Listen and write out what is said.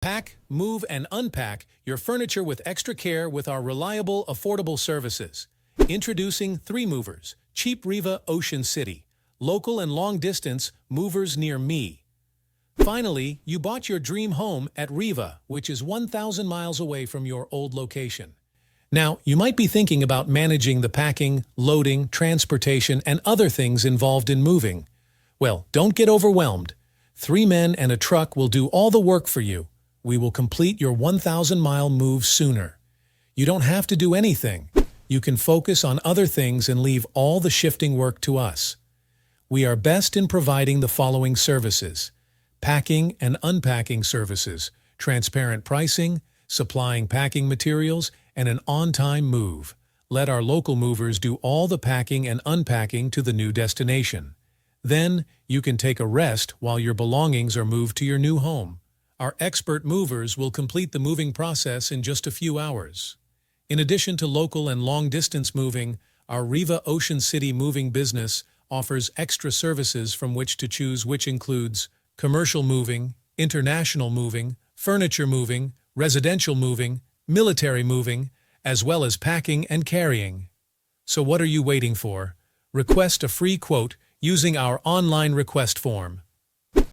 Pack, move, and unpack your furniture with extra care with our reliable, affordable services. Introducing 3Movers, cheap Riva Ocean City, local and long-distance movers near me. Finally, you bought your dream home at Riva, which is 1,000 miles away from your old location. Now, you might be thinking about managing the packing, loading, transportation, and other things involved in moving. Well, don't get overwhelmed. 3 men and a truck will do all the work for you. We will complete your 1,000-mile move sooner. You don't have to do anything. You can focus on other things and leave all the shifting work to us. We are best in providing the following services: packing and unpacking services, transparent pricing, supplying packing materials, and an on-time move. Let our local movers do all the packing and unpacking to the new destination. Then, you can take a rest while your belongings are moved to your new home. Our expert movers will complete the moving process in just a few hours. In addition to local and long-distance moving, our Riva Ocean City moving business offers extra services from which to choose, which includes commercial moving, international moving, furniture moving, residential moving, military moving, as well as packing and carrying. So what are you waiting for? Request a free quote using our online request form.